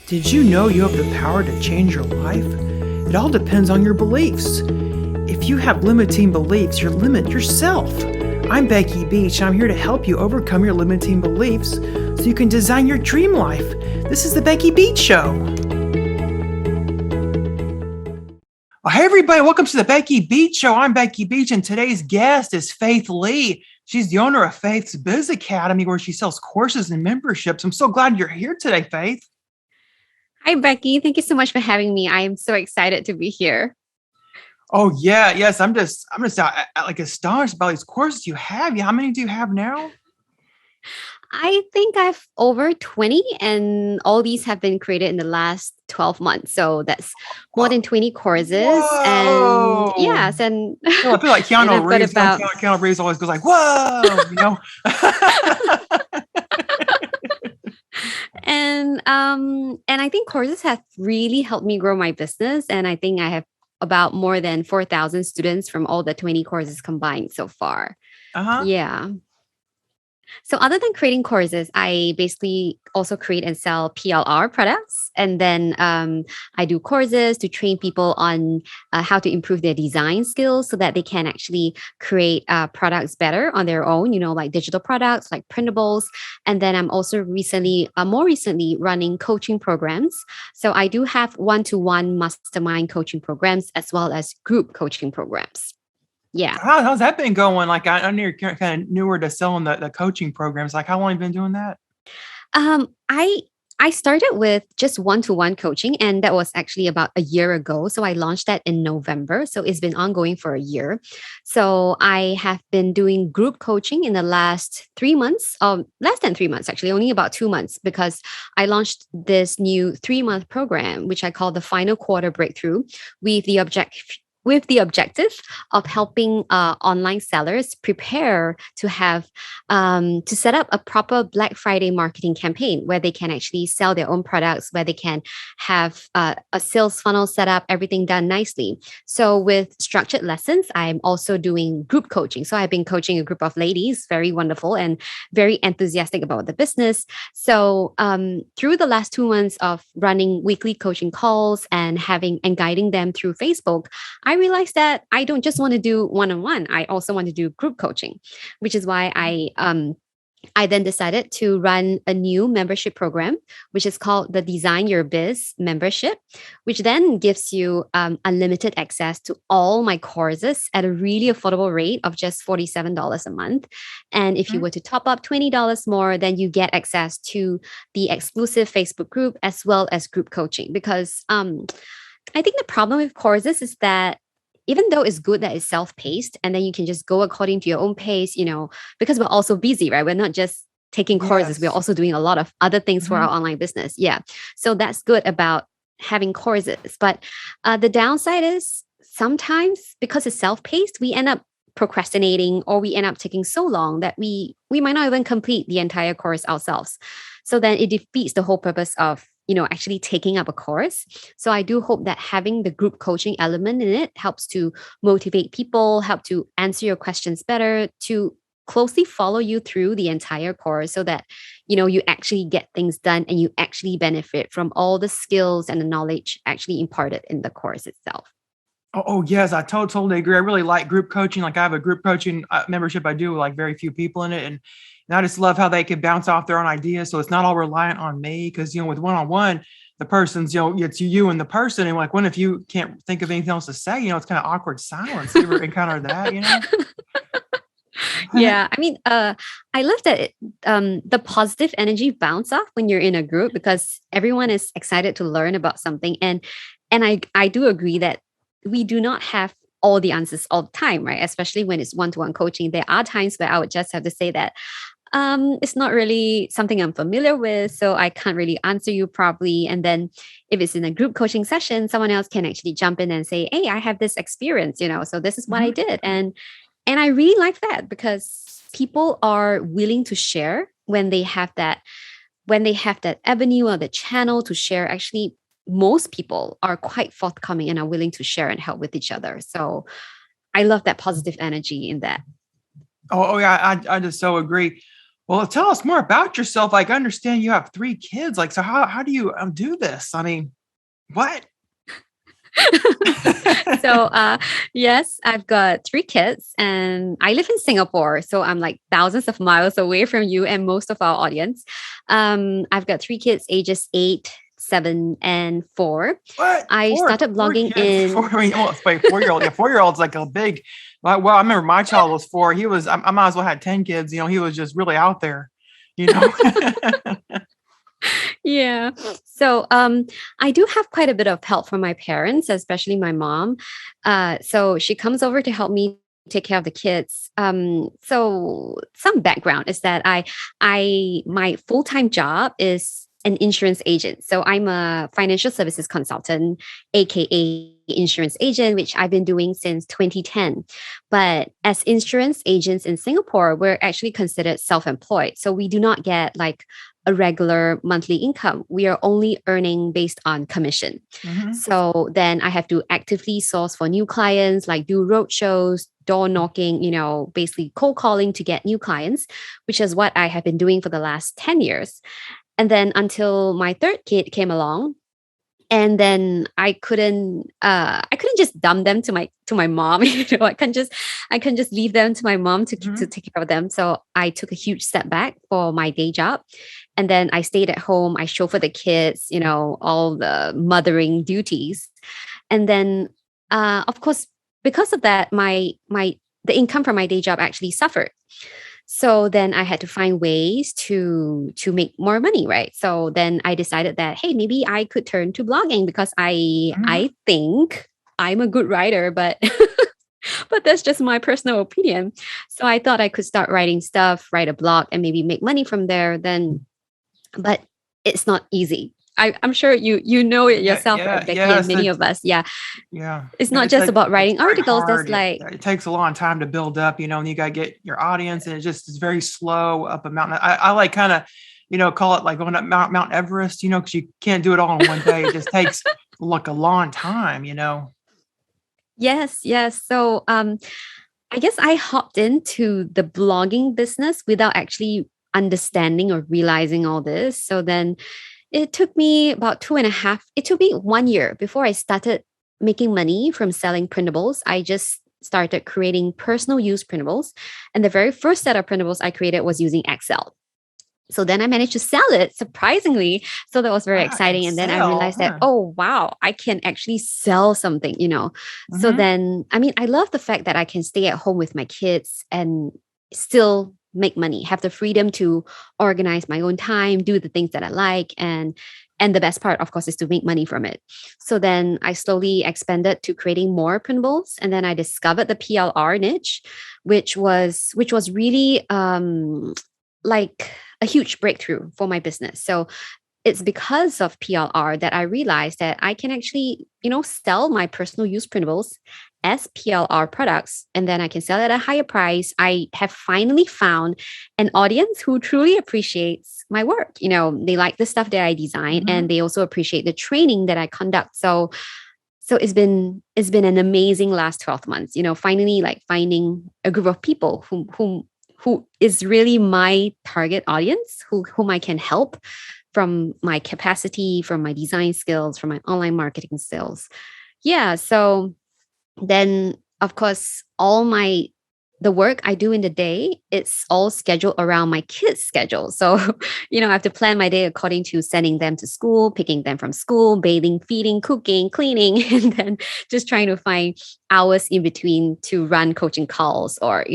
Did you know you have the power to change your life? It all depends on your beliefs. If you have limiting beliefs, you limit yourself. I'm Becky Beach, and I'm here to help you overcome your limiting beliefs so you can design your dream life. This is the Becky Beach Show. Well, hey everybody, welcome to the Becky Beach Show. I'm Becky Beach, and today's guest is Faith Lee. She's the owner of Faith's Biz Academy, where she sells courses and memberships. I'm so glad you're here today, Faith. Hi, Becky. Thank you so much for having me. I am so excited to be here. Oh yeah, yes. I'm just like astonished about these courses you have. Yeah, how many do you have now? I think I've over 20, and all these have been created in the last 12 months. So that's more than 20 courses. And Whoa! yes, and I feel like and Keanu I've got Reeves. about Keanu Reeves always goes like, "Whoa!" and I think courses have really helped me grow my business. And I think I have about more than 4,000 students from all the 20 courses combined so far. Uh-huh. Yeah. So other than creating courses, I basically also create and sell PLR products. And then I do courses to train people on how to improve their design skills so that they can actually create products better on their own, like digital products, like printables. And then I'm also more recently running coaching programs. So I do have one-to-one mastermind coaching programs as well as group coaching programs. Yeah. How's that been going? Like I know you're kind of newer to selling the coaching programs. Like how long have you been doing that? I started with just one-to-one coaching, and that was actually about a year ago. So I launched that in November. So it's been ongoing for a year. So I have been doing group coaching in the last 3 months, less than 3 months, actually, only about 2 months, because I launched this new 3-month program, which I call the Final Quarter Breakthrough, with the objective of helping online sellers prepare to have to set up a proper Black Friday marketing campaign where they can actually sell their own products, where they can have a sales funnel set up, everything done nicely. So with structured lessons, I'm also doing group coaching. So I've been coaching a group of ladies, very wonderful and very enthusiastic about the business. So through the last 2 months of running weekly coaching calls and guiding them through Facebook, I realized that I don't just want to do one-on-one. I also want to do group coaching, which is why I then decided to run a new membership program, which is called the Design Your Biz Membership, which then gives you unlimited access to all my courses at a really affordable rate of just $47 a month. And if you were to top up $20 more, then you get access to the exclusive Facebook group as well as group coaching. Because I think the problem with courses is that even though it's good that it's self-paced and then you can just go according to your own pace, because we're also busy, right? We're not just taking courses, we're Yes. also doing a lot of other things for our Mhm. online business. Yeah. So that's good about having courses. But the downside is sometimes because it's self-paced, we end up procrastinating, or we end up taking so long that we might not even complete the entire course ourselves. So then it defeats the whole purpose of actually taking up a course. So I do hope that having the group coaching element in it helps to motivate people, help to answer your questions better, to closely follow you through the entire course so that you actually get things done and you actually benefit from all the skills and the knowledge actually imparted in the course itself. Oh, yes, I totally agree. I really like group coaching. Like I have a group coaching membership I do with like very few people in it. And I just love how they can bounce off their own ideas. So it's not all reliant on me. Cause with one-on-one, the person's, it's you and the person. And like, when, if you can't think of anything else to say, it's kind of awkward silence. You ever encounter that? Yeah, I mean, I love that the positive energy bounce off when you're in a group because everyone is excited to learn about something, and I do agree that we do not have all the answers all the time, right? Especially when it's one-to-one coaching, there are times where I would just have to say that it's not really something I'm familiar with, so I can't really answer you properly. And then if it's in a group coaching session, someone else can actually jump in and say, "Hey, I have this experience, so this is what I Mhm. did." And I really like that because people are willing to share when they have that avenue or the channel to share. Actually, most people are quite forthcoming and are willing to share and help with each other. So I love that positive energy in that. Oh yeah, I just so agree. Well, tell us more about yourself. Like, I understand you have 3 kids. Like, so how do you do this? I mean, what? So, yes, I've got 3 kids and I live in Singapore. So I'm like thousands of miles away from you and most of our audience. I've got 3 kids, ages 8, 7, and 4. What? I started Four blogging kids? in. I mean, well, wait, 4-year-old. Yeah, 4-year-old's like a big. Well, I remember my child was 4. He was. I might as well had 10 kids. He was just really out there. You know. Yeah. So I do have quite a bit of help from my parents, especially my mom. So she comes over to help me take care of the kids. So some background is that my full-time job is an insurance agent. So I'm a financial services consultant, aka insurance agent, which I've been doing since 2010. But as insurance agents in Singapore, we're actually considered self-employed. So we do not get like a regular monthly income. We are only earning based on commission. Hmm. So then I have to actively source for new clients, like do road shows, door knocking, basically cold calling to get new clients, which is what I have been doing for the last 10 years. And then until my third kid came along, and then I couldn't just dump them to my mom. I can just leave them to my mom to Hmm. take care of them. So I took a huge step back for my day job, and then I stayed at home. I chauffeured the kids, all the mothering duties, and then of course, because of that, my the income from my day job actually suffered. So then I had to find ways to make more money, right? So then I decided that, hey, maybe I could turn to blogging because I Hmm. I think I'm a good writer, but but that's just my personal opinion. So I thought I could start writing stuff, write a blog, and maybe make money from there. Then, but it's not easy. I'm sure you know it Yeah. yourself, right, Yeah. Becky, and Yes. many of us. Yeah, Yeah. it's not It's just like about it's writing very articles. That's hard. like It takes a long time to build up. And you got to get your audience, and it's very slow up a mountain. I like kind of, call it like going up Mount Everest. Because you can't do it all in one day. It just takes like a long time. yes, yes. So I guess I hopped into the blogging business without actually understanding or realizing all this. So then it took me about it took me 1 year before I started making money from selling printables. I just started creating personal use printables. And the very first set of printables I created was using Excel. So then I managed to sell it surprisingly. So that was very Wow, exciting. And then I Excel, realized that, huh? oh, wow, I can actually sell something. So Hmm. then, I mean, I love the fact that I can stay at home with my kids and still make money, have the freedom to organize my own time, do the things that I like. And the best part, of course, is to make money from it. So then I slowly expanded to creating more printables. And then I discovered the PLR niche, which was really like a huge breakthrough for my business. So it's because of PLR that I realized that I can actually, sell my personal use printables as PLR products, and then I can sell at a higher price. I have finally found an audience who truly appreciates my work. They like the stuff that I design, Hmm. and they also appreciate the training that I conduct. So it's been an amazing last 12 months, finally like finding a group of people who is really my target audience, whom I can help from my capacity, from my design skills, from my online marketing skills. Yeah. So then of course the work I do in the day, it's all scheduled around my kids' schedule. So, I have to plan my day according to sending them to school, picking them from school, bathing, feeding, cooking, cleaning, and then just trying to find hours in between to run coaching calls or,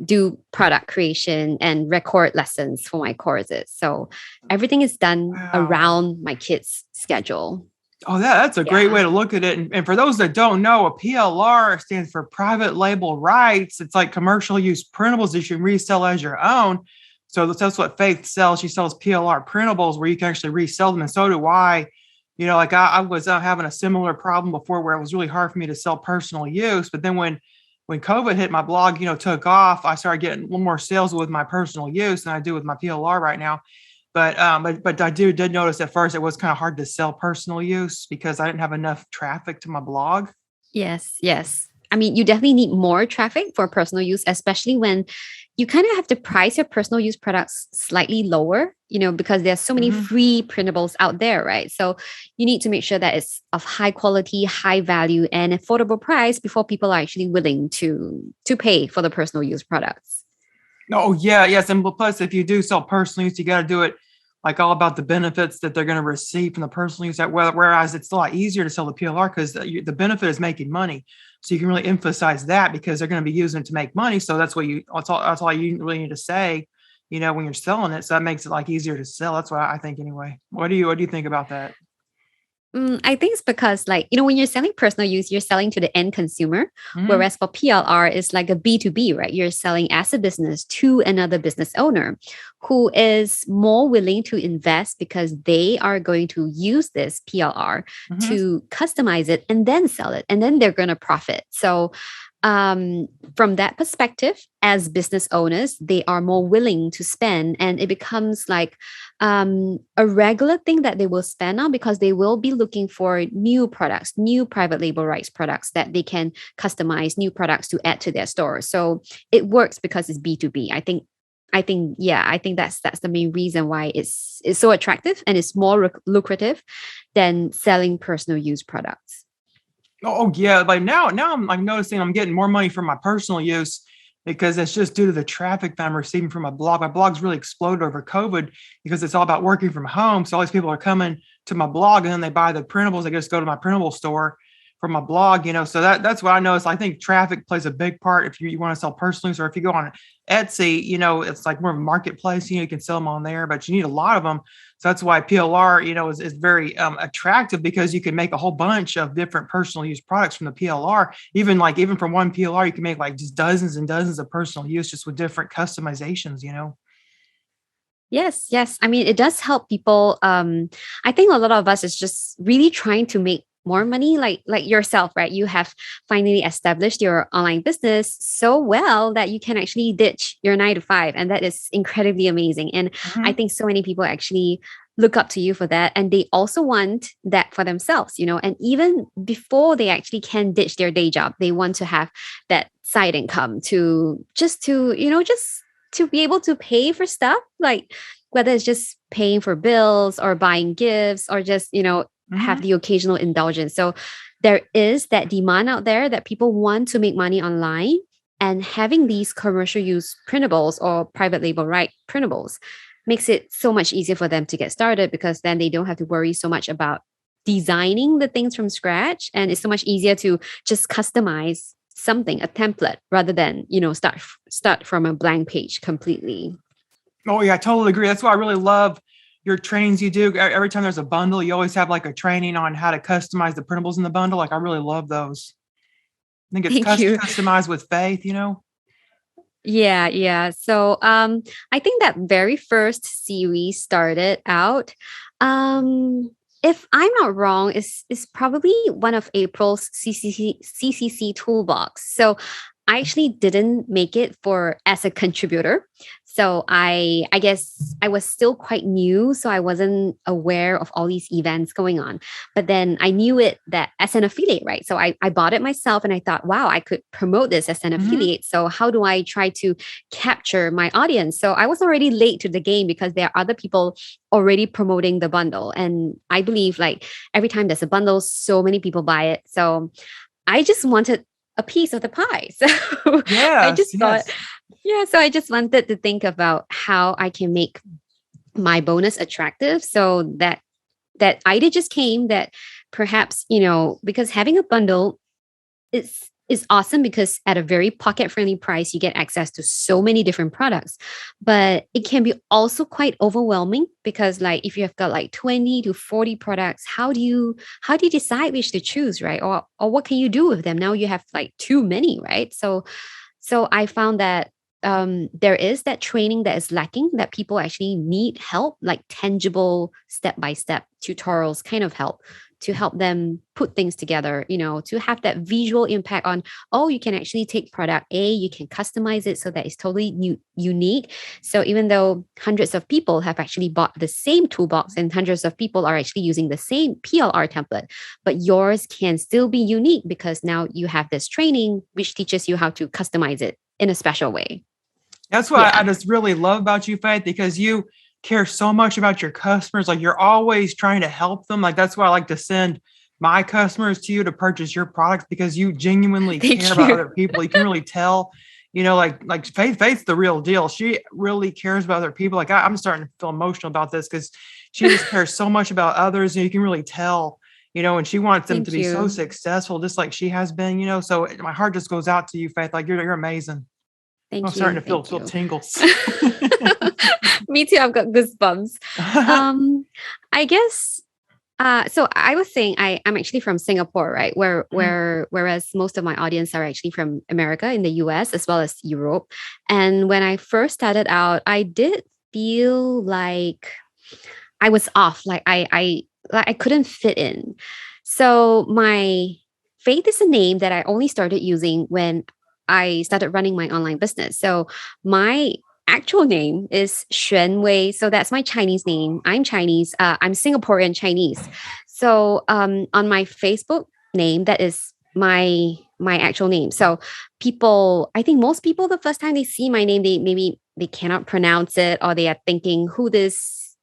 do product creation and record lessons for my courses. So everything is done Wow. around my kids' schedule. Oh, that's a great Yeah. way to look at it. And for those that don't know, a PLR stands for private label rights. It's like commercial use printables that you can resell as your own. So that's what Faith sells. She sells PLR printables where you can actually resell them. And so do I. Like I was having a similar problem before where it was really hard for me to sell personal use. But then when COVID hit, my blog, took off, I started getting a little more sales with my personal use than I do with my PLR right now. But I did notice at first it was kind of hard to sell personal use because I didn't have enough traffic to my blog. Yes. Yes. I mean, you definitely need more traffic for personal use, especially when you kind of have to price your personal use products slightly lower, because there's so many Hmm. free printables out there, right? So you need to make sure that it's of high quality, high value, and affordable price before people are actually willing to pay for the personal use products. Oh yeah, yes, and plus if you do sell personal use, you got to do it like all about the benefits that they're going to receive from the personal use. That whereas it's a lot easier to sell the PLR because the benefit is making money, so you can really emphasize that because they're going to be using it to make money. So that's all you really need to say, when you're selling it. So that makes it like easier to sell. That's what I think anyway. What do you think about that? I think it's because, like, when you're selling personal use, you're selling to the end consumer. Hmm. Whereas for PLR, it's like a B2B, right? You're selling as a business to another business owner who is more willing to invest because they are going to use this PLR Hmm. to customize it and then sell it. And then they're going to profit. So, from that perspective, as business owners, they are more willing to spend, and it becomes like a regular thing that they will spend on because they will be looking for new products, new private label rights products that they can customize, new products to add to their store. So it works because it's B2B. I think that's the main reason why it's so attractive and it's more lucrative than selling personal use products. Oh yeah, like now I'm like noticing I'm getting more money from my personal use because it's just due to the traffic that I'm receiving from my blog. My blog's really exploded over COVID because it's all about working from home. So all these people are coming to my blog and then they buy the printables. They just go to my printable store from my blog, So that's what I noticed. I think traffic plays a big part if you want to sell personally. Or if you go on Etsy, it's like more of a marketplace, you can sell them on there, but you need a lot of them. So that's why PLR, is very attractive because you can make a whole bunch of different personal use products from the PLR. Even from one PLR, you can make like just dozens and dozens of personal use just with different customizations. Yes, yes. I mean, it does help people. I think a lot of us is just really trying to make more money, like yourself, right? You have finally established your online business so well that you can actually ditch your 9 to 5, and that is incredibly amazing. And I Hmm. think so many people actually look up to you for that, and they also want that for themselves, And even before they actually can ditch their day job, they want to have that side income just to be able to pay for stuff, like whether it's just paying for bills or buying gifts or just have Hmm. the occasional indulgence. So there is that demand out there that people want to make money online, and having these commercial use printables or private label right printables makes it so much easier for them to get started, because then they don't have to worry so much about designing the things from scratch, and it's so much easier to just customize something, a template, rather than start from a blank page completely. Oh yeah, I totally agree. That's why I really love your trainings you do. Every time there's a bundle, you always have like a training on how to customize the printables in the bundle. Like I really love those. I think it's Thank you. customized with faith. Yeah, yeah. So I think that very first series started out. Um if I'm not wrong, is probably one of April's CCC toolbox. So I actually didn't make it for as a contributor. So I guess I was still quite new, so I wasn't aware of all these events going on. But then I knew it that as an affiliate, right? So I bought it myself and I thought, wow, I could promote this as an Hmm. affiliate. So how do I try to capture my audience? So I was already late to the game because there are other people already promoting the bundle. And I believe, like, every time there's a bundle, so many people buy it. So I just wanted a piece of the pie. So I Yes, just thought, yes. yeah, so I just wanted to think about how I can make my bonus attractive, so that idea just came that perhaps, because having a bundle is awesome, because at a very pocket friendly price you get access to so many different products. But it can be also quite overwhelming, because, like, if you have got like 20 to 40 products, how do you decide which to choose, right? Or what can you do with them? Now you have like too many, right? So I found that there is that training that is lacking, that people actually need help, like tangible step by step tutorials kind of help to help them put things together, to have that visual impact on, oh, you can actually take product A, you can customize it so that it's totally unique. So even though hundreds of people have actually bought the same toolbox and hundreds of people are actually using the same PLR template, but yours can still be unique because now you have this training which teaches you how to customize it in a special way. That's what I just really love about you, Faith, because you care so much about your customers. Like you're always trying to help them. Like that's why I like to send my customers to you to purchase your products, because you genuinely care about other people. You can really tell, like Faith's the real deal. She really cares about other people. Like I'm starting to feel emotional about this because she just cares so much about others, and you can really tell, and she wants them to be so successful, just like she has been, so my heart just goes out to you, Faith. Like you're amazing. Thank you. I'm starting to feel tingles. Me too. I've got goosebumps. I guess. So I was saying I'm actually from Singapore, right? Whereas most of my audience are actually from America, in the US, as well as Europe. And when I first started out, I did feel like I was off, like I couldn't fit in. So my Faith is a name that I only started using when I started running my online business. So my actual name is Xuan Wei. So that's my Chinese name. I'm Chinese. I'm Singaporean Chinese. So on my Facebook name, that is my actual name. So I think most people, the first time they see my name, they cannot pronounce it, or they are thinking who this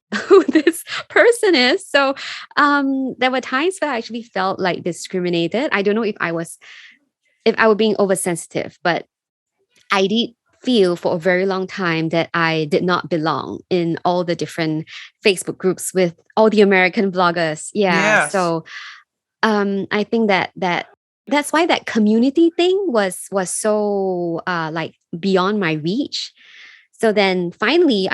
person is. So there were times where I actually felt like discriminated. I don't know if I was being oversensitive, but I did feel for a very long time that I did not belong in all the different Facebook groups with all the American bloggers. Yeah. Yes. So I think that's why that community thing was so like beyond my reach. So then finally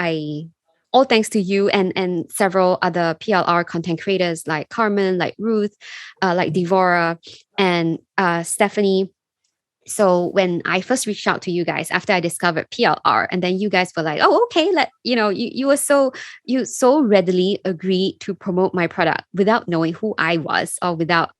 all thanks to you and several other PLR content creators like Carmen, like Ruth, like Devora, and Stephanie. So when I first reached out to you guys after I discovered PLR, and then you guys were like, "Oh, okay, you so readily agreed to promote my product without knowing who I was, or without,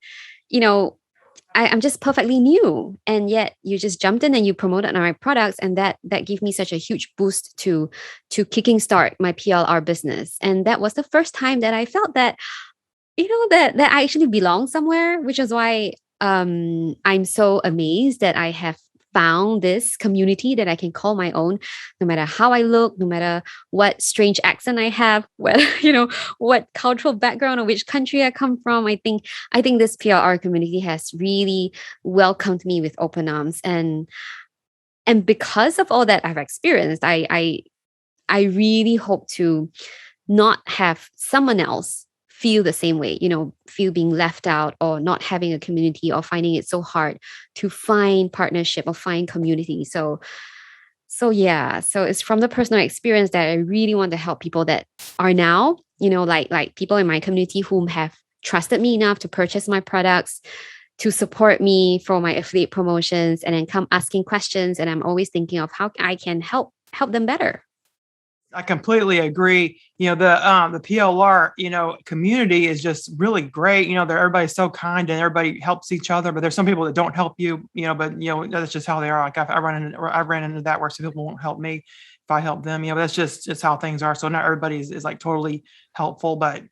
I'm just perfectly new, and yet you just jumped in and you promoted my products, and that gave me such a huge boost to kicking start my PLR business. And that was the first time that I felt that that I actually belong somewhere, which is why I'm so amazed that I have found this community that I can call my own, no matter how I look, no matter what strange accent I have, whether what cultural background or which country I come from. I think this PLR community has really welcomed me with open arms, and because of all that I've experienced, I really hope to not have someone else feel the same way, feel being left out, or not having a community, or finding it so hard to find partnership or find community. So yeah, so it's from the personal experience that I really want to help people that are now, like people in my community whom have trusted me enough to purchase my products, to support me for my affiliate promotions, and then come asking questions. And I'm always thinking of how I can help them better. I completely agree. The PLR, community is just really great. Everybody's so kind and everybody helps each other, but there's some people that don't help you, but that's just how they are. Like I ran into that where some people won't help me if I help them, but that's just how things are. So not everybody is like totally helpful, but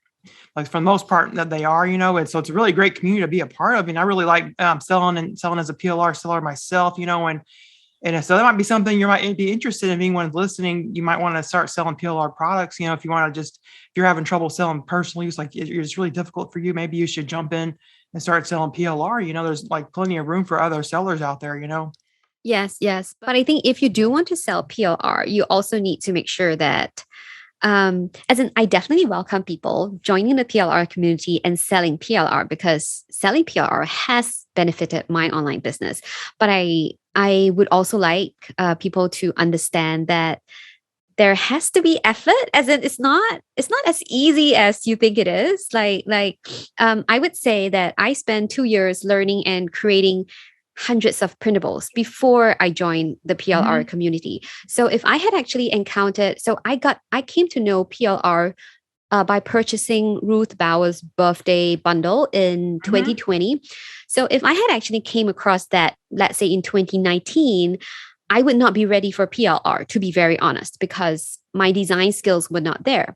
like for the most part that they are, and so it's a really great community to be a part of. And I really like selling as a PLR seller myself, and so that might be something you might be interested in. If anyone's listening, you might want to start selling PLR products. If you want to if you're having trouble selling personal use, like it's really difficult for you, maybe you should jump in and start selling PLR. There's like plenty of room for other sellers out there, Yes. But I think if you do want to sell PLR, you also need to make sure that, I definitely welcome people joining the PLR community and selling PLR, because selling PLR has benefited my online business. But I would also like people to understand that there has to be effort, as in it's not as easy as you think it is. I would say that I spent 2 years learning and creating hundreds of printables before I joined the PLR community. So if I had actually encountered, I came to know PLR by purchasing Ruth Bauer's birthday bundle in Mhm. 2020. So if I had actually came across that, let's say in 2019, I would not be ready for PLR, to be very honest, because my design skills were not there.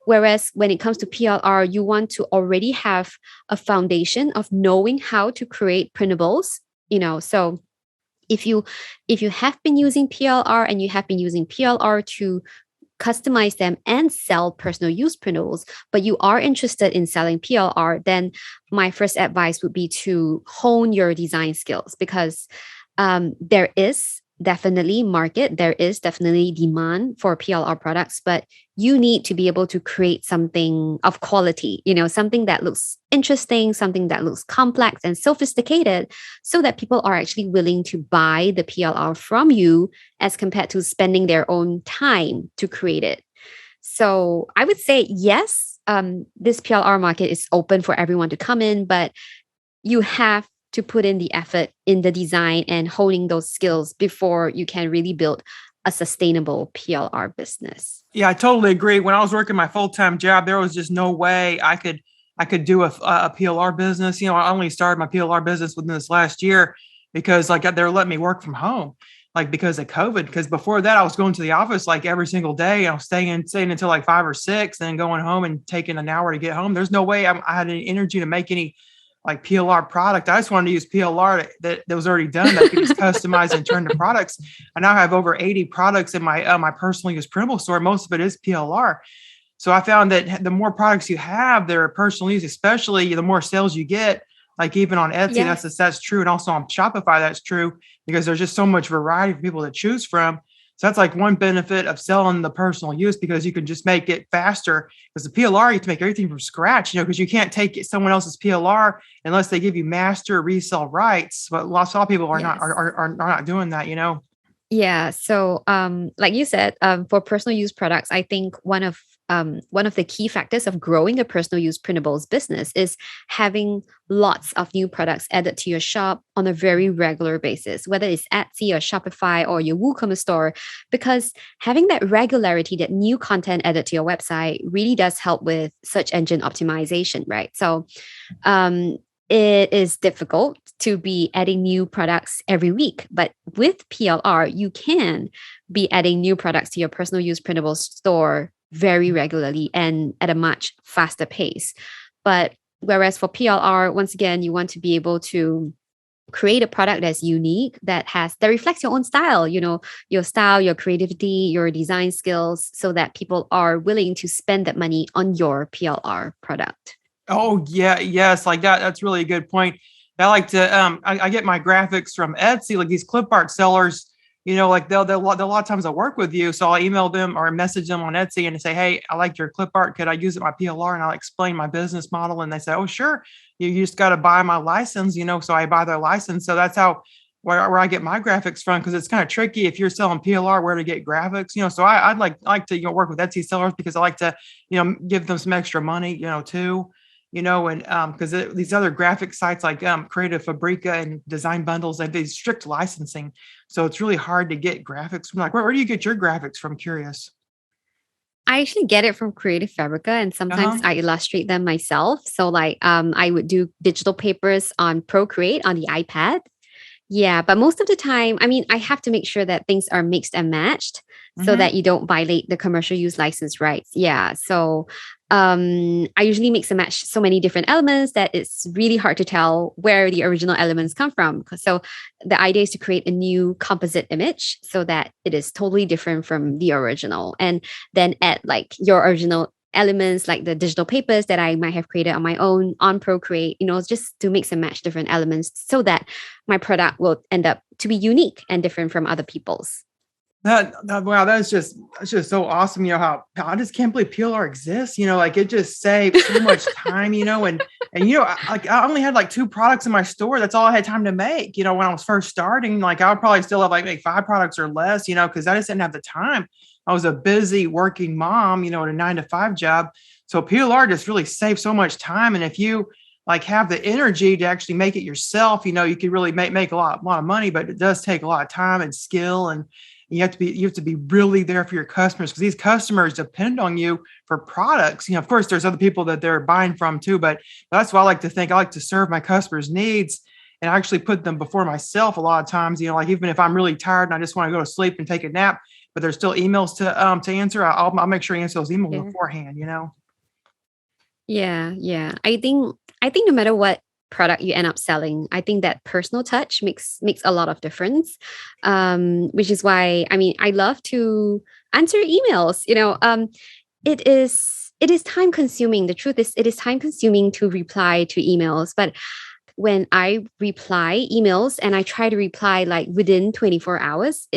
Whereas when it comes to PLR, you want to already have a foundation of knowing how to create printables, so if you have been using PLR and you have been using PLR to customize them and sell personal use printables, but you are interested in selling PLR, then my first advice would be to hone your design skills, because there is definitely demand for PLR products, but you need to be able to create something of quality, something that looks interesting, something that looks complex and sophisticated, so that people are actually willing to buy the PLR from you as compared to spending their own time to create it. So I would say, yes, this PLR market is open for everyone to come in, but you have to put in the effort in the design and honing those skills before you can really build a sustainable PLR business. Yeah, I totally agree. When I was working my full-time job, there was just no way I could do a PLR business. I only started my PLR business within this last year because like they're letting me work from home, like because of COVID. Because before that, I was going to the office like every single day. I was staying until like 5 or 6, then going home and taking an hour to get home. There's no way I had any energy to make any like PLR product. I just wanted to use PLR that was already done that I could just customize and turn to products. I now have over 80 products in my personal use printable store. Most of it is PLR. So I found that the more products you have that are personal use, especially the more sales you get. Like even on Etsy, Yeah. that's true, and also on Shopify, that's true because there's just so much variety for people to choose from. So that's like one benefit of selling the personal use because you can just make it faster. Because the PLR, you have to make everything from scratch, because you can't take someone else's PLR unless they give you master resale rights. But lots of people are not Yes. are not doing that. Yeah. So, like you said, for personal use products, I think one of the key factors of growing a personal use printables business is having lots of new products added to your shop on a very regular basis, whether it's Etsy or Shopify or your WooCommerce store, because having that regularity, that new content added to your website, really does help with search engine optimization, right? So, um, it is difficult to be adding new products every week. But with PLR, you can be adding new products to your personal use printable store very regularly and at a much faster pace. But whereas for PLR, once again, you want to be able to create a product that's unique, that reflects your own style, your style, your creativity, your design skills, so that people are willing to spend that money on your PLR product. Oh yeah, yes, like that. That's really a good point. I like to I get my graphics from Etsy, like these clip art sellers. Like they'll a lot of times I work with you, so I'll email them or message them on Etsy and say, hey, I like your clip art. Could I use it in my PLR? And I'll explain my business model, and they say, oh sure, you just got to buy my license. So I buy their license. So that's how where I get my graphics from, because it's kind of tricky if you're selling PLR where to get graphics. So I'd like to work with Etsy sellers because I like to give them some extra money too. And because these other graphic sites like Creative Fabrica and Design Bundles, they have these strict licensing. So it's really hard to get graphics from. Like, where do you get your graphics from? Curious. I actually get it from Creative Fabrica, and sometimes Uh-huh. I illustrate them myself. So like I would do digital papers on Procreate on the iPad. Yeah, but most of the time, I mean, I have to make sure that things are mixed and matched so Mm-hmm. that you don't violate the commercial use license rights. Yeah. So I usually mix and match so many different elements that it's really hard to tell where the original elements come from. So the idea is to create a new composite image so that it is totally different from the original. And then add like your original elements like the digital papers that I might have created on my own on Procreate, just to mix and match different elements so that my product will end up to be unique and different from other people's. Wow, that's just so awesome. How I just can't believe PLR exists. Like it just saves so much time. I only had like 2 products in my store. That's all I had time to make. When I was first starting, like I would probably still have like make 5 products or less. Because I just didn't have the time. I was a busy working mom. At a 9 to 5 job. So PLR just really saves so much time. And if you like have the energy to actually make it yourself, you could really make a lot of money. But it does take a lot of time and skill You have to be really there for your customers, because these customers depend on you for products. Of course, there's other people that they're buying from too, but that's what I like to think. I like to serve my customers' needs and actually put them before myself a lot of times. Like even if I'm really tired and I just want to go to sleep and take a nap, but there's still emails to answer, I'll make sure I answer those emails beforehand. Yeah. I think no matter what product you end up selling, I think that personal touch makes a lot of difference. Which is why I love to answer emails. It is time consuming. The truth is, it is time consuming to reply to emails, but when I reply emails and I try to reply like within 24 hours,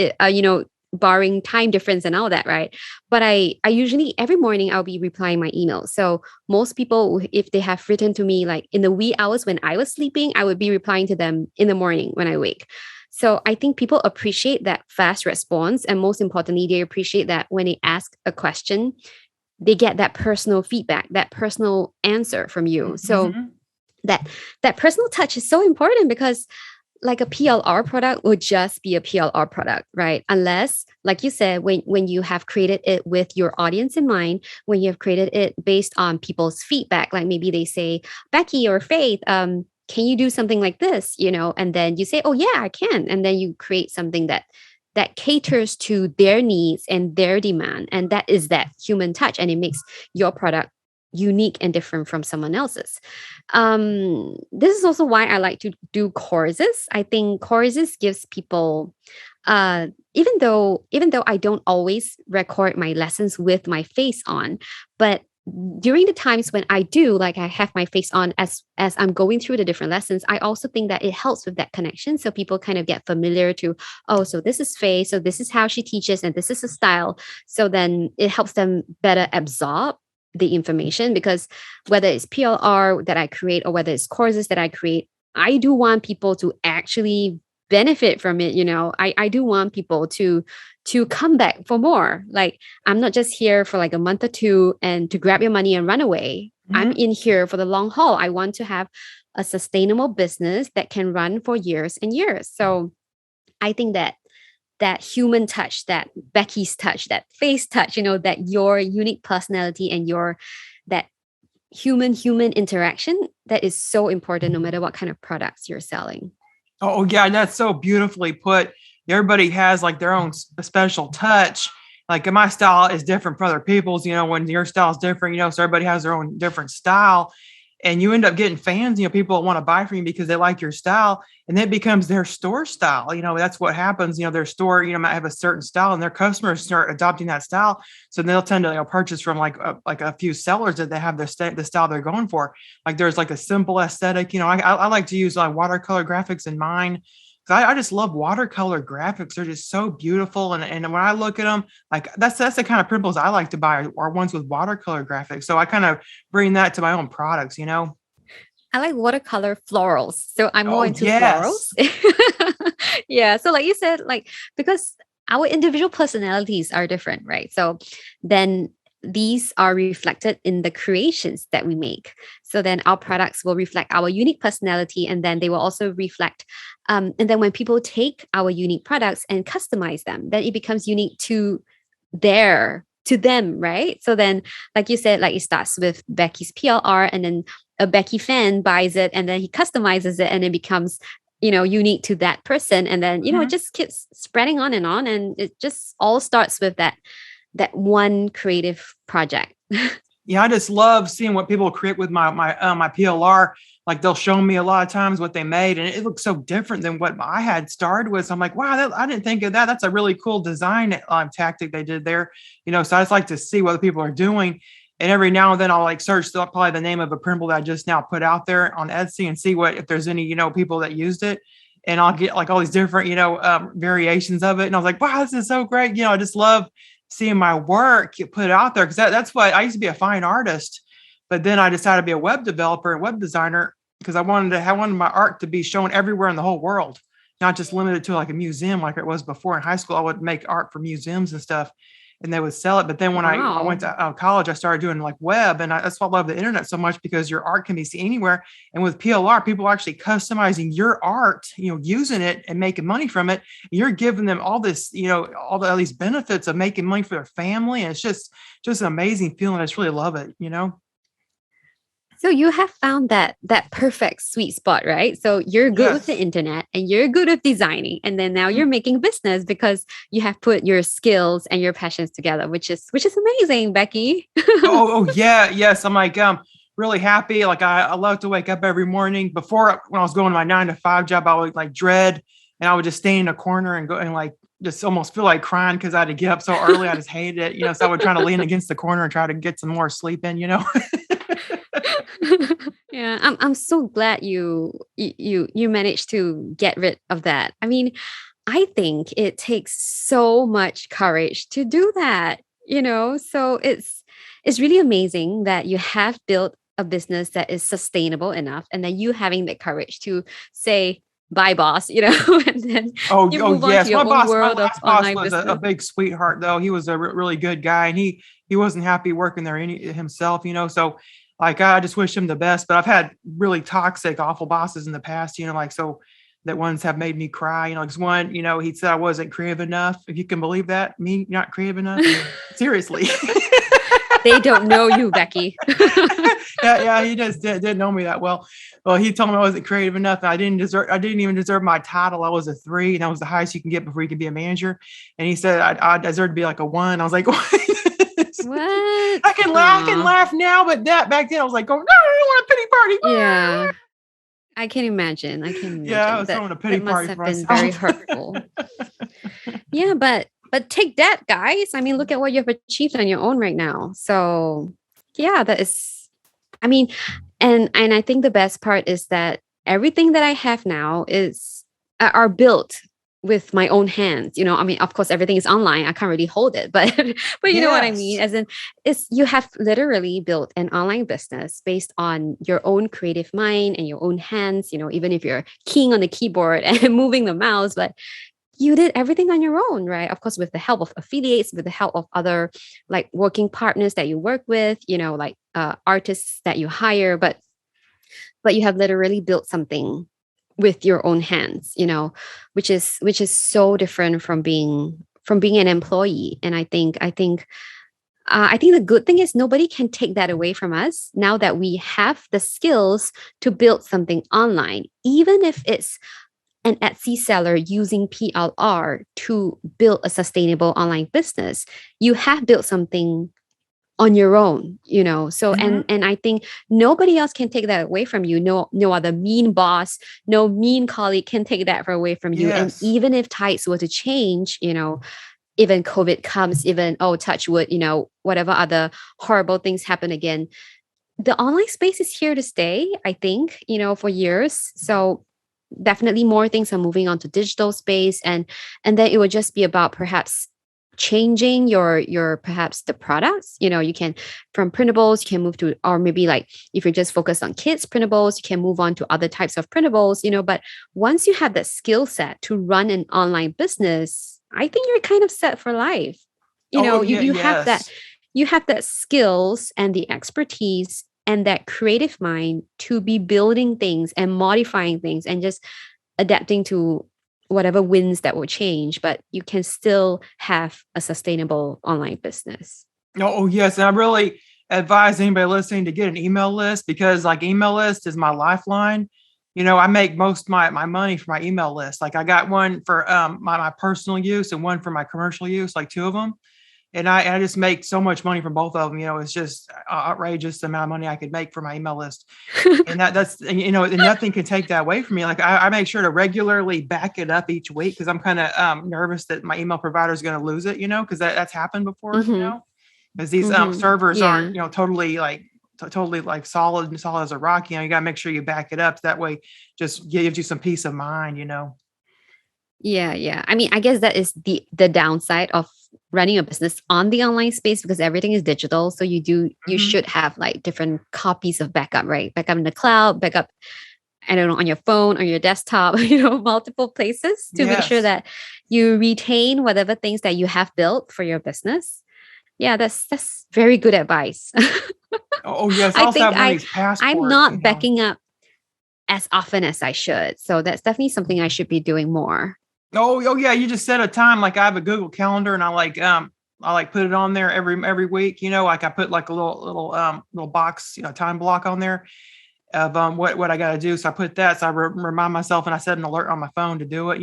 barring time difference and all that, right? But I usually every morning I'll be replying my emails. So most people, if they have written to me like in the wee hours when I was sleeping, I would be replying to them in the morning when I wake. So I think people appreciate that fast response. And most importantly, they appreciate that when they ask a question, they get that personal feedback, that personal answer from you. So that personal touch is so important, because like a PLR product will just be a PLR product, right? Unless, like you said, when you have created it with your audience in mind, when you have created it based on people's feedback, like maybe they say, Becky or Faith, can you do something like this? And then you say, oh yeah, I can. And then you create something that caters to their needs and their demand. And that is that human touch. And it makes your product unique and different from someone else's. This is also why I like to do courses. I think courses gives people, even though I don't always record my lessons with my face on, but during the times when I do, like I have my face on as I'm going through the different lessons, I also think that it helps with that connection. So people kind of get familiar to, oh, so this is Faye, so this is how she teaches, and this is a style. So then it helps them better absorb the information, because whether it's PLR that I create or whether it's courses that I create, I do want people to actually benefit from it. I do want people to come back for more. Like, I'm not just here for like a month or two and to grab your money and run away. I'm in here for the long haul. I want to have a sustainable business that can run for years and years. So I think that human touch, that Becky's touch, that face touch, that your unique personality and that human interaction, that is so important no matter what kind of products you're selling. Oh yeah, that's so beautifully put. Everybody has like their own special touch. Like my style is different from other people's, when your style is different, so everybody has their own different style. And you end up getting fans, people want to buy from you because they like your style, and then it becomes their store style. That's what happens. Their store, might have a certain style, and their customers start adopting that style. So they'll tend to purchase from like a few sellers that they have the style they're going for. Like there's like a simple aesthetic. I like to use like watercolor graphics in mine. I just love watercolor graphics. They're just so beautiful. And when I look at them, like that's the kind of printables I like to buy, are ones with watercolor graphics. So I kind of bring that to my own products, I like watercolor florals. So I'm more into yes. florals. Yeah. So like you said, like, because our individual personalities are different, right? So then these are reflected in the creations that we make. So then our products will reflect our unique personality, and then they will also reflect. And then when people take our unique products and customize them, then it becomes unique to them, right? So then, like you said, like it starts with Becky's PLR, and then a Becky fan buys it, and then he customizes it, and it becomes unique to that person. And then it just keeps spreading on, and it just all starts with that one creative project. Yeah, I just love seeing what people create with my PLR. Like they'll show me a lot of times what they made, and it looks so different than what I had started with. So I'm like, wow, I didn't think of that. That's a really cool design tactic they did there. So I just like to see what the people are doing. And every now and then I'll like search probably the name of a printable that I just now put out there on Etsy and see if there's any, people that used it. And I'll get like all these different, variations of it. And I was like, wow, this is so great. I just love seeing my work put out there, because that's what I used to be, a fine artist, but then I decided to be a web developer and web designer, because I wanted my art to be shown everywhere in the whole world, not just limited to like a museum like it was before in high school. I would make art for museums and stuff. and they would sell it. But then when I went Wow. to college, I started doing like web, and that's why I love the internet so much, because your art can be seen anywhere. And with PLR, people are actually customizing your art, using it and making money from it. You're giving them all this, all these benefits of making money for their family. And it's just an amazing feeling. I just really love it. So you have found that perfect sweet spot, right? So you're good with the Yes. internet and you're good with designing, and then now you're making business because you have put your skills and your passions together, which is amazing, Becky. Oh, yeah, yes. I'm like, really happy. Like I love to wake up every morning. Before, when I was going to my 9 to 5 job, I would like dread, and I would just stay in a corner and go and like just almost feel like crying because I had to get up so early. I just hated it. So I would try to lean against the corner and try to get some more sleep in. Yeah, I'm so glad you managed to get rid of that. I mean, I think it takes so much courage to do that. So it's really amazing that you have built a business that is sustainable enough, and then you having the courage to say bye boss, and then Oh, you oh move on to yes. your own My world of last boss online was a business. big sweetheart, though. He was a really good guy, and he wasn't happy working there himself. So like I just wish him the best. But I've had really toxic, awful bosses in the past. Like so that ones have made me cry. Because one, he said I wasn't creative enough. If you can believe that, me not creative enough. I mean, seriously. They don't know you, Becky. Yeah, he just didn't know me that well. Well, he told me I wasn't creative enough. And I didn't even deserve my title. I was a 3, and that was the highest you can get before you can be a manager. And he said I deserved to be like a 1. I was like, what? What? I can laugh now, but that back then I was like, going, no, I don't want a pity Yeah, party. I can imagine. I can Yeah, I imagine was that throwing a that pity must party have for been very myself. hurtful. Yeah, but take that, guys. I mean, look at what you've achieved on your own right now. So, yeah, that is I mean, and I think the best part is that everything that I have now are built with my own hands. I mean, of course, everything is online. I can't really hold it, but but you know what I mean. Yes. As in, it's you have literally built an online business based on your own creative mind and your own hands. Even if you're keying on the keyboard and moving the mouse, but you did everything on your own, right? Of course, with the help of affiliates, with the help of other like working partners that you work with, like artists that you hire, but you have literally built something with your own hands, which is so different from being an employee. And I think the good thing is nobody can take that away from us now that we have the skills to build something online, even if it's an Etsy seller using PLR to build a sustainable online business. You have built something on your own. So and Hmm. and I think nobody else can take that away from you. No other mean boss, no mean colleague can take that away from you. And Yes. even if tides were to change, even COVID comes, even touch wood, whatever other horrible things happen again, the online space is here to stay, I think, for years. So definitely more things are moving on to digital space, and then it would just be about perhaps changing your perhaps the products. You can, from printables you can move to, or maybe like if you're just focused on kids printables, you can move on to other types of printables. But once you have that skill set to run an online business, I think you're kind of set for life. you Oh, know you yeah, you have that yes. you have that skills and the expertise and that creative mind to be building things and modifying things and just adapting to whatever winds that will change, but you can still have a sustainable online business. Oh, yes. And I really advise anybody listening to get an email list, because like email list is my lifeline. I make most of my money from my email list. Like I got one for my personal use and one for my commercial use, like 2 of them. And I just make so much money from both of them. It's just outrageous the amount of money I could make for my email list. And and nothing can take that away from me. Like I make sure to regularly back it up each week, because I'm kind of nervous that my email provider is going to lose it, because that's happened before, Mm-hmm. because these Mm-hmm. servers aren't, Yeah. totally like totally like solid as a rock. You got to make sure you back it up. That way just gives you some peace of mind. Yeah, yeah. I mean, I guess that is the downside of running a business on the online space, because everything is digital. So you Hmm. should have like different copies of backup, right? Backup in the cloud, backup, I don't know, on your phone or your desktop, multiple places to make sure Yes. that you retain whatever things that you have built for your business. Yeah, that's very good advice. Oh, yes. I I also think have one of these I'm passports, not backing up as often as I should. So that's definitely something I should be doing more. Oh, yeah. You just set a time. Like I have a Google Calendar, and I like put it on there every week. Like I put like a little box, time block on there of what I got to do. So I put that. So I remind myself, and I set an alert on my phone to do it.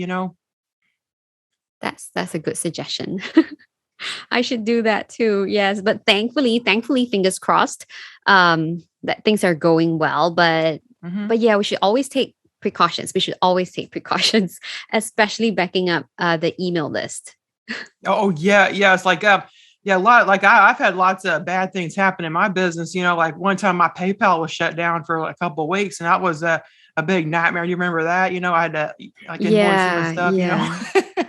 That's a good suggestion. I should do that too. Yes, but thankfully, fingers crossed, that things are going well. Hmm. But yeah, we should always take precautions. We should always take precautions, especially backing up the email list. Oh, yeah, yeah. It's like yeah, a lot. Like I've had lots of bad things happen in my business. Like one time my PayPal was shut down for like a couple of weeks, and that was a big nightmare. Do you remember that? I had to like invoice them and Yeah, stuff. yeah.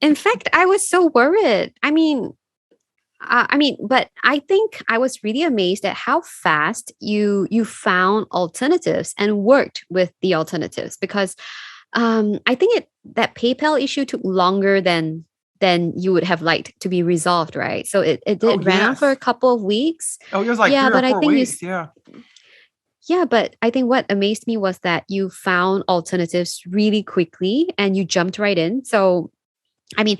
In fact, I was so worried. But I think I was really amazed at how fast you found alternatives and worked with the alternatives because I think that PayPal issue took longer than you would have liked to be resolved, right? So it Oh, did ran on for a yes. couple of weeks. Oh, it was like Yeah, three or but I four think weeks. Yeah. but I think what amazed me was that you found alternatives really quickly and you jumped right in. So I mean,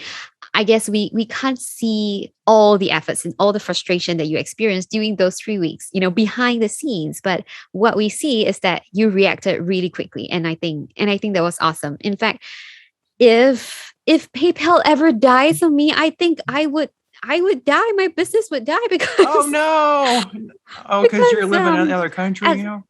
I guess we can't see all the efforts and all the frustration that you experienced during those 3 weeks, behind the scenes. But what we see is that you reacted really quickly, and I think that was awesome. In fact, if PayPal ever dies on me, I think I would die. My business would die Oh, because no. Oh, because you're because living in another country. as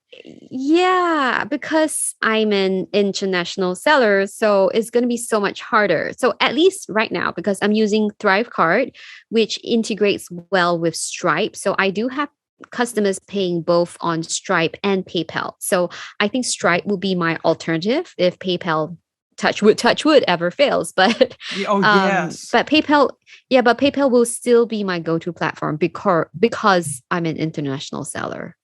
yeah, because I'm an international seller, so it's going to be so much harder. So at least right now, because I'm using Thrive Card, which integrates well with Stripe, so I do have customers paying both on Stripe and PayPal. So I think Stripe will be my alternative if PayPal touch wood ever fails. But Yeah. Oh, yes. but PayPal, yeah, but PayPal will still be my go-to platform because I'm an international seller.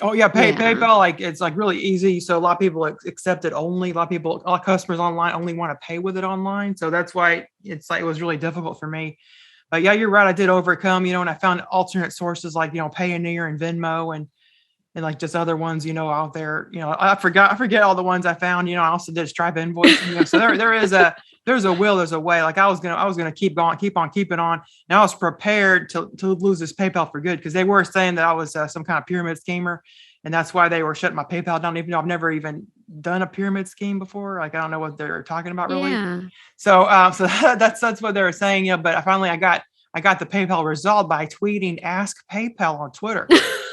Oh, yeah, Yeah. PayPal, like it's like really easy. So a lot of people accept it only. A lot of customers online only want to pay with it online. So that's why it's like it was really difficult for me. But yeah, you're right. I did overcome, and I found alternate sources like Payoneer and Venmo and like just other ones, out there. I forget all the ones I found. I also did Stripe invoicing. So there's a will, there's a way. Like I was gonna keep going, keep on keeping on, and I was prepared to lose this PayPal for good because they were saying that I was some kind of pyramid schemer, and that's why they were shutting my PayPal down. Even though I've never even done a pyramid scheme before, like I don't know what they're talking about really. Yeah. So that's what they were saying. But I got the PayPal resolved by tweeting "Ask PayPal" on Twitter.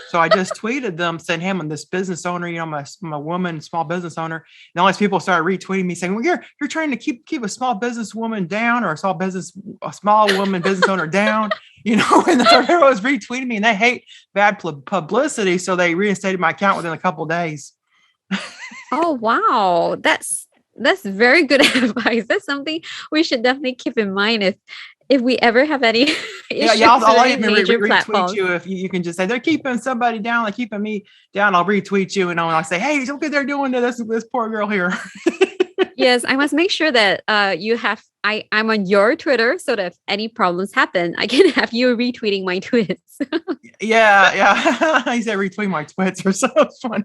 So I just tweeted them saying, "Hey, I'm this business owner. I'm a woman, small business owner." And all these people started retweeting me saying, "Well, you're trying to keep a small business woman down, or a small woman business owner down." And so everyone was retweeting me, and they hate bad publicity, so they reinstated my account within a couple of days. Oh wow. That's very good advice. That's something we should definitely keep in mind if we ever have any Yeah, yeah. issues with I'll any even major retweet platforms. you if you can just say they're keeping somebody down, like keeping me down. I'll retweet you, and I'll say, "Hey, look what they're doing to this poor girl here." Yes, I must make sure that I'm on your Twitter so that if any problems happen, I can have you retweeting my tweets. Yeah, yeah. He said retweet my tweets or so. It's funny.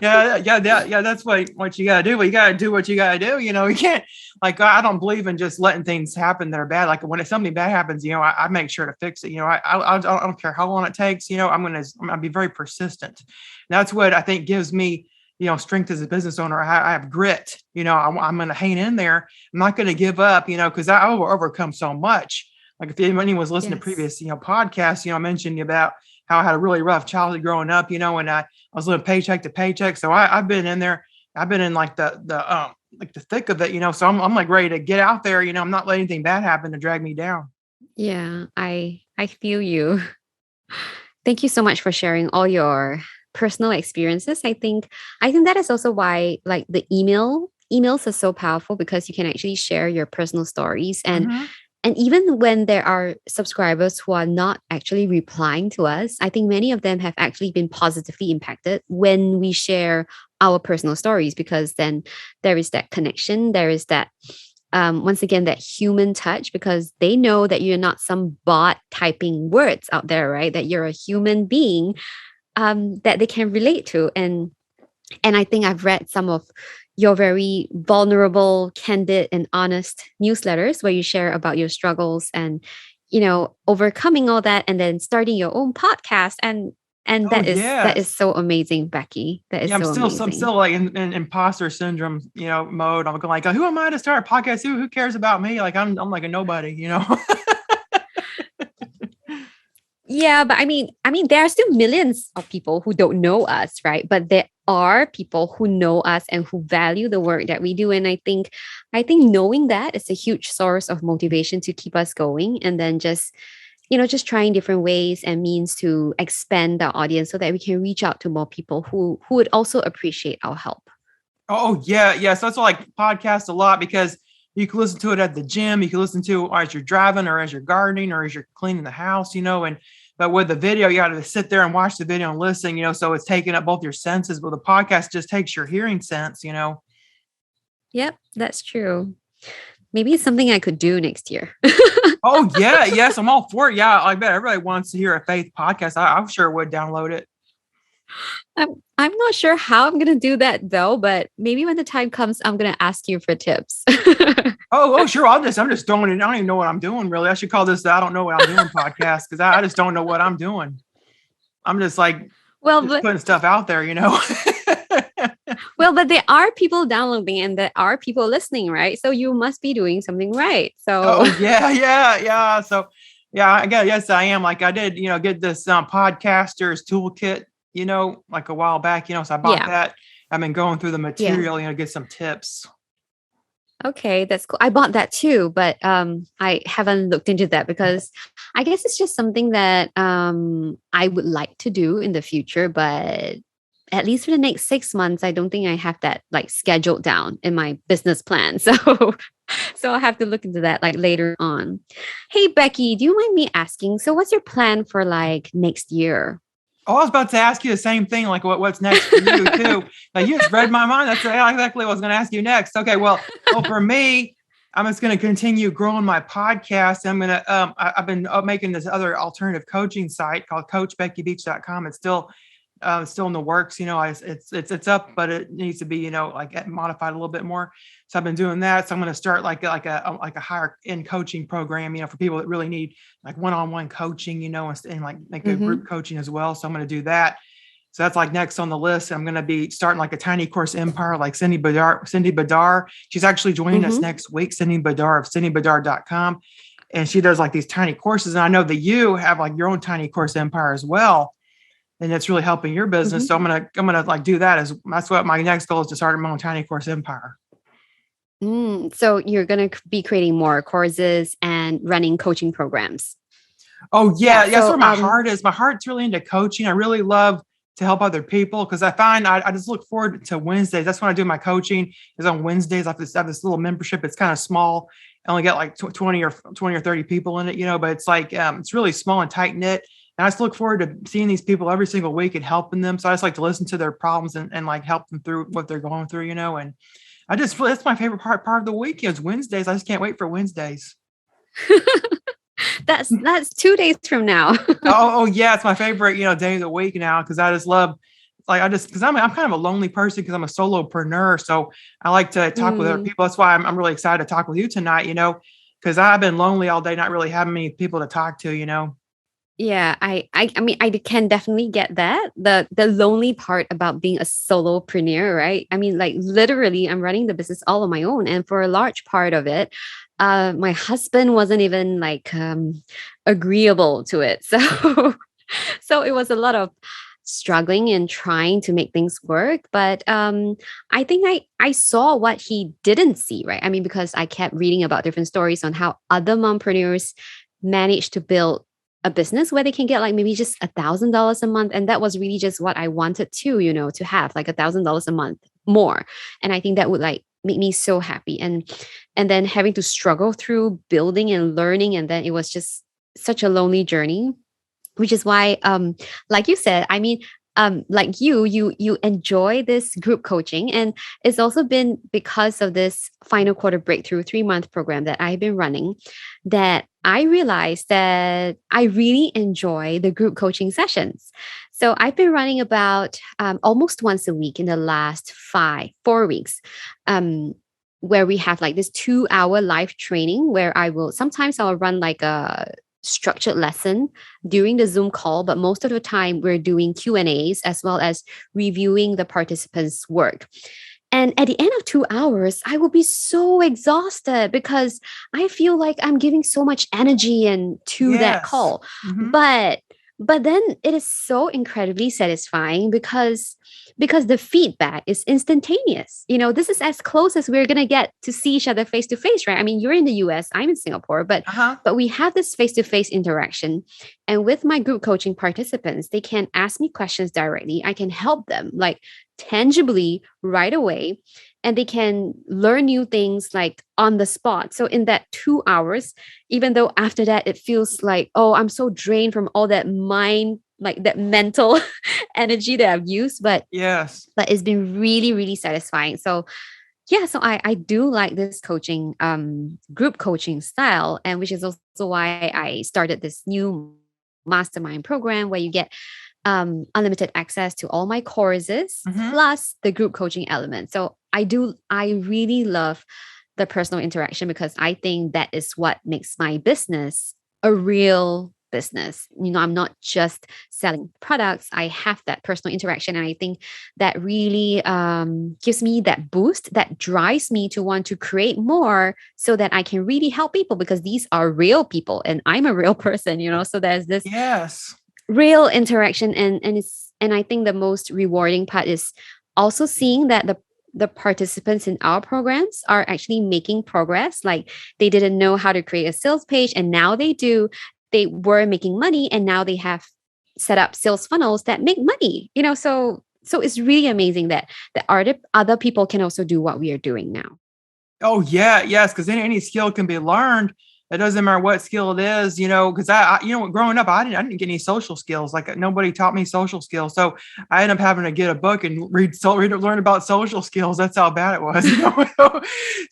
Yeah. That's what you gotta do. But you gotta do what you gotta do. You can't like I don't believe in just letting things happen that are bad. Like when something bad happens, I make sure to fix it. I don't care how long it takes. I'm gonna be very persistent. That's what I think gives me strength as a business owner. I have grit. I'm gonna hang in there. I'm not gonna give up. Because I overcome so much. Like if anyone was listening to Yes. previous, podcasts, I mentioned about how I had a really rough childhood growing up, and I was living paycheck to paycheck. So I've been in there. I've been in like the thick of it, So I'm like ready to get out there. I'm not letting anything bad happen to drag me down. Yeah, I feel you. Thank you so much for sharing all your personal experiences. I think that is also why like the emails are so powerful because you can actually share your personal stories Hmm. and even when there are subscribers who are not actually replying to us, I think many of them have actually been positively impacted when we share our personal stories because then there is that connection, there is that once again, that human touch, because they know that you're not some bot typing words out there, right? That you're a human being that they can relate to. And I think I've read some of your very vulnerable, candid, and honest newsletters where you share about your struggles and, overcoming all that and then starting your own podcast. And Oh that is yes. so amazing, Becky. That is Yeah, so I'm amazing. still like in imposter syndrome, mode. I'm going like, who am I to start a podcast? Who cares about me? Like I'm like a nobody. Yeah, but I mean, there are still millions of people who don't know us, right? But there are people who know us and who value the work that we do. And I think knowing that is a huge source of motivation to keep us going. And then just trying different ways and means to expand our audience so that we can reach out to more people who would also appreciate our help. Oh yeah, yeah. So that's why I like podcast a lot because you can listen to it at the gym, you can listen to as you're driving or as you're gardening or as you're cleaning the house. And but with the video, you got to sit there and watch the video and listen. So it's taking up both your senses, but the podcast just takes your hearing sense. Yep, that's true. Maybe it's something I could do next year. Oh yeah, yes, I'm all for it. Yeah, I bet everybody wants to hear a faith podcast. I'm sure would download it. I'm not sure how I'm gonna do that though, but maybe when the time comes, I'm gonna ask you for tips. Oh, sure. I'm just throwing it. I don't even know what I'm doing really. I should call this the I don't know what I'm doing podcast because I just don't know what I'm doing. I'm just like well, just but putting stuff out there. but there are people downloading and there are people listening, right? So you must be doing something right. So Oh yeah, yeah, yeah. So yeah, I guess yes, I am. Like I did, get this podcasters toolkit, like a while back. So I bought yeah, that. I've been going through the yeah. material, get some tips. Okay, that's cool. I bought that too, but I haven't looked into that because I guess it's just something that I would like to do in the future, but at least for the next 6 months, I don't think I have that like scheduled down in my business plan. So I'll have to look into that like later on. Hey Becky, do you mind me asking? So what's your plan for like next year? Oh, I was about to ask you the same thing, like what's next for you too. Like you just read my mind. That's exactly what I was going to ask you next. Okay, well, for me, I'm just going to continue growing my podcast. I'm going to, I've been making this other alternative coaching site called CoachBeckyBeach.com. It's still in the works. It's up, but it needs to be, like modified a little bit more. So I've been doing that. So I'm going to start like a higher end coaching program, for people that really need like one-on-one coaching, and like make a Mm-hmm. group coaching as well. So I'm going to do that. So that's like next on the list. I'm going to be starting like a tiny course empire, like Cindy Badar. She's actually joining us Mm-hmm. next week, Cindy Badar of cindybadar.com. And she does like these tiny courses. And I know that you have like your own tiny course empire as well, and it's really helping your business. Mm-hmm. So I'm gonna like do that that's what my next goal is, to start my own tiny course empire. So you're going to be creating more courses and running coaching programs. Oh Yeah. yeah, that's So where my heart is. My heart's really into coaching. I really love to help other people because I find I just look forward to Wednesdays. That's when I do my coaching. Is on Wednesdays. I have this little membership. It's kind of small. I only get like 20 or 30 people in it, but it's like it's really small and tight knit. And I just look forward to seeing these people every single week and helping them. So I just like to listen to their problems and like help them through what they're going through. And that's my favorite part of the week is Wednesdays. I just can't wait for Wednesdays. that's 2 days from now. Oh yeah, it's my favorite, day of the week now because I just love, like, because I'm kind of a lonely person because I'm a solopreneur. So I like to talk with other Mm, people. That's why I'm really excited to talk with you tonight. Because I've been lonely all day, not really having many people to talk to. yeah, I mean I can definitely get that. The lonely part about being a solopreneur, right? I mean, like literally I'm running the business all on my own. And for a large part of it, my husband wasn't even like agreeable to it. So it was a lot of struggling and trying to make things work. But I think I saw what he didn't see, right? I mean, because I kept reading about different stories on how other mompreneurs manage to build a business where they can get like maybe just $1,000 a month. And that was really just what I wanted to have like $1,000 a month more. And I think that would like make me so happy. And then having to struggle through building and learning. And then it was just such a lonely journey, which is why like you said, I mean, like you enjoy this group coaching, and it's also been because of this final quarter breakthrough 3-month program that I've been running that I realized that I really enjoy the group coaching sessions. So I've been running about almost once a week in the last 4 weeks. Where we have like this 2-hour live training where I'll run like a structured lesson during the Zoom call, but most of the time we're doing Q&As as well as reviewing the participants' work. And at the end of 2 hours, I will be so exhausted because I feel like I'm giving so much energy to that Yes. call. Hmm. But then it is so incredibly satisfying because the feedback is instantaneous. This is as close as we're gonna get to see each other face to face, right? I mean, you're in the US, I'm in Singapore, but Uh-huh. but we have this face to face interaction. And with my group coaching participants, they can ask me questions directly. I can help them like tangibly right away, and they can learn new things like on the spot. So in that 2 hours, even though after that it feels like, oh, I'm so drained from all that mind, like that mental energy that I've used, Yes. but it's been really, really satisfying. So yeah, so I do like this coaching, group coaching style, and which is also why I started this new mastermind program where you get unlimited access to all my courses Hmm. plus the group coaching element. So I really love the personal interaction because I think that is what makes my business a real business. I'm not just selling products. I have that personal interaction. And I think that really gives me that boost that drives me to want to create more so that I can really help people because these are real people and I'm a real person. So there's this Yes. real interaction, and I think the most rewarding part is also seeing that the participants in our programs are actually making progress. Like they didn't know how to create a sales page and now they do. They were making money and now they have set up sales funnels that make money. So it's really amazing that other people can also do what we are doing now. Oh yeah, yes, because any skill can be learned. It doesn't matter what skill it is, because growing up, I didn't get any social skills. Like nobody taught me social skills. So I ended up having to get a book and learn about social skills. That's how bad it was.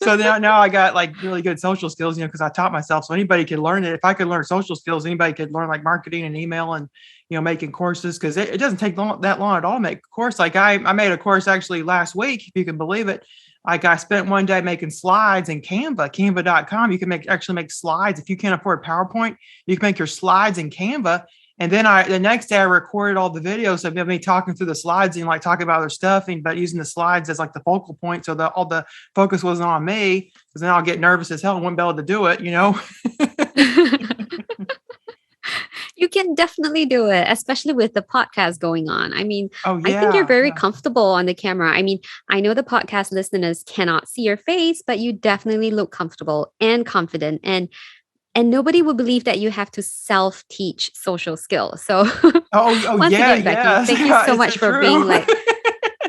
So now I got like really good social skills, because I taught myself. So anybody could learn it. If I could learn social skills, anybody could learn like marketing and email and making courses because it doesn't take that long at all to make a course. Like I made a course actually last week, if you can believe it. Like I spent one day making slides in canva.com. You can actually make slides. If you can't afford PowerPoint, you can make your slides in Canva. And then the next day I recorded all the videos of me talking through the slides and like talking about other stuff, but using the slides as like the focal point. So all the focus wasn't on me because then I'll get nervous as hell and wouldn't be able to do it. You can definitely do it, especially with the podcast going on. I mean, Oh I think you're yeah. very Yeah. comfortable on the camera. I mean, I know the podcast listeners cannot see your face, but you definitely look comfortable and confident, and nobody would believe that you have to self-teach social skills. So Oh once yeah. again, Becky, Yes. thank you Yeah, so it's much for true. being like,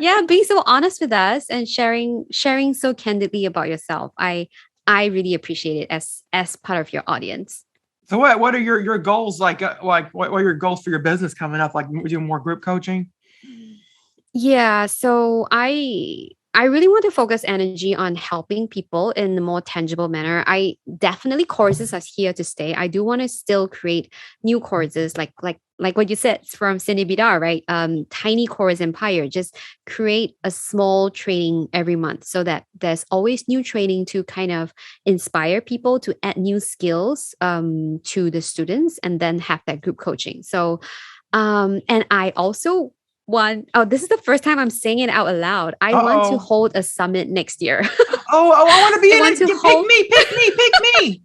yeah, being so honest with us and sharing so candidly about yourself. I really appreciate it as part of your audience. So what are your goals like what are your goals for your business coming up? Like doing more group coaching? Yeah, so I really want to focus energy on helping people in a more tangible manner. I definitely courses are here to stay. I do want to still create new courses like what you said from Cindy Bidar, right? Tiny course empire. Just create a small training every month so that there's always new training to kind of inspire people to add new skills to the students and then have that group coaching. So and I also this is the first time I'm saying it out loud. I want to Uh-oh. hold a summit next year. Oh, I want to be I in want it. to Pick hold. me, pick me, pick me.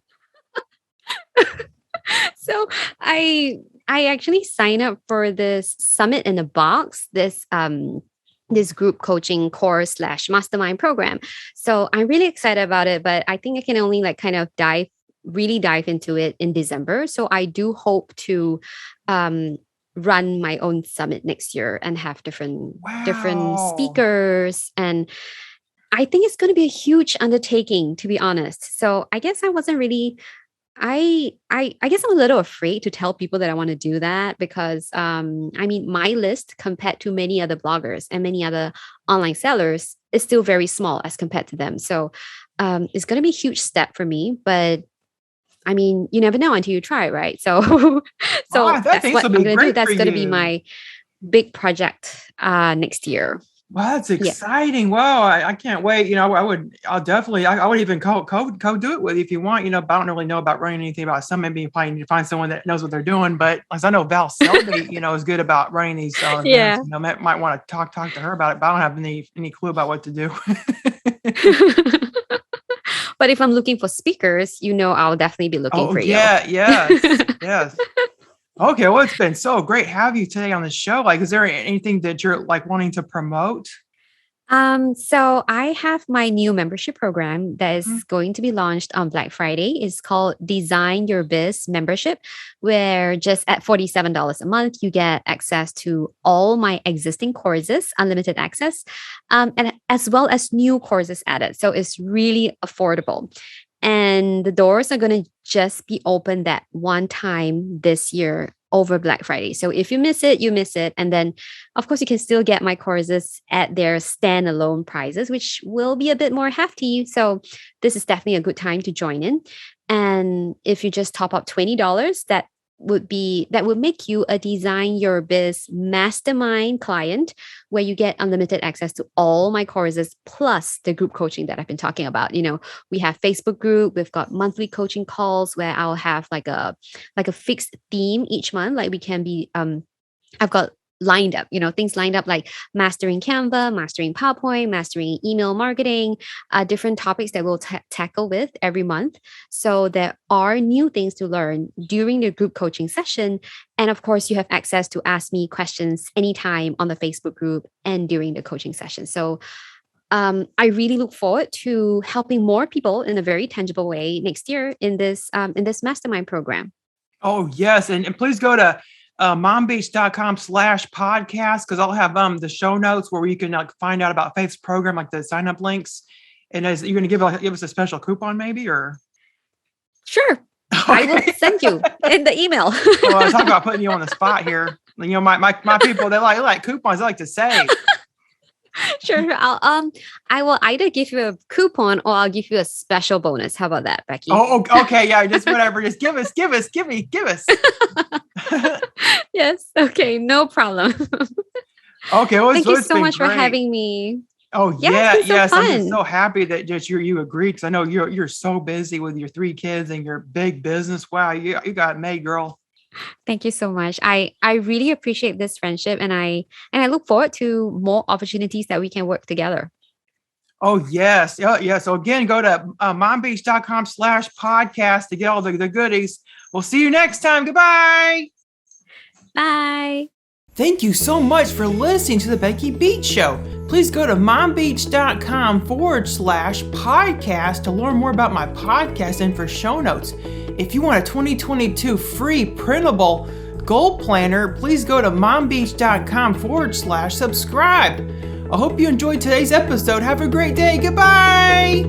So I actually signed up for this summit in a box, this group coaching course slash mastermind program. So I'm really excited about it, but I think I can only like kind of really dive into it in December. So I do hope to um run my own summit next year and have different Wow. speakers, and I think it's going to be a huge undertaking, to be honest. So I guess I wasn't really I guess I'm a little afraid to tell people that I want to do that because I mean my list compared to many other bloggers and many other online sellers is still very small as compared to them. So it's going to be a huge step for me, but I mean, you never know until you try, right? So Oh, so I that's think this what will I'm be going to do. great for That's going to be you. my big project next year. Wow, that's Yeah. exciting. Wow, I can't wait. I'll definitely, I would even do it with you if you want, but I don't really know about running anything about some. Maybe you probably need to find someone that knows what they're doing. But as I know, Val Selby, is good about running these events. Yeah. Might want to talk to her about it, but I don't have any clue about what to do. But if I'm looking for speakers, I'll definitely be looking Oh, for you. yeah, yes, yes. Okay, well, it's been so great to have you today on the show. Like, is there anything that you're like wanting to promote? So I have my new membership program that is Mhm. going to be launched on Black Friday. It's called Design Your Biz Membership, where just at $47 a month, you get access to all my existing courses, unlimited access, and as well as new courses added. So it's really affordable. And the doors are going to just be open that one time this year over Black Friday. So if you miss it, you miss it. And then, of course, you can still get my courses at their standalone prices, which will be a bit more hefty. So this is definitely a good time to join in. And if you just top up $20, that would make you a Design Your Biz Mastermind client, where you get unlimited access to all my courses plus the group coaching that I've been talking about. We have Facebook group, we've got monthly coaching calls where I'll have like a fixed theme each month. Like we can be I've got lined up, things lined up like mastering Canva, mastering PowerPoint, mastering email marketing, different topics that we'll tackle with every month. So there are new things to learn during the group coaching session. And of course, you have access to ask me questions anytime on the Facebook group and during the coaching session. So I really look forward to helping more people in a very tangible way next year in this mastermind program. Oh, yes. And please go to mombeach.com/podcast, because I'll have the show notes where you can find out about Faith's program, like the sign up links. And you're going to give us a special coupon maybe, or? Sure. Okay. I will send you in the email. Well, I talk about putting you on the spot here. My people, they like coupons. They like to say. Sure. I will either give you a coupon or I'll give you a special bonus. How about that, Becky? Oh, okay. Yeah, just whatever. Just give us. Yes. Okay. No problem. Okay. Well, thank you so much for having me. Oh, yeah. Yes. Fun. I'm just so happy that just you agreed, because I know you're so busy with your 3 kids and your big business. Wow. You got it made, girl. Thank you so much. I really appreciate this friendship, and I look forward to more opportunities that we can work together. Oh, yes. Yeah. So again, go to mombeach.com/podcast to get all the goodies. We'll see you next time. Goodbye. Bye. Thank you so much for listening to the Becky Beach Show. Please go to mombeach.com/podcast to learn more about my podcast and for show notes. If you want a 2022 free printable goal planner, please go to mombeach.com/subscribe. I hope you enjoyed today's episode. Have a great day. Goodbye.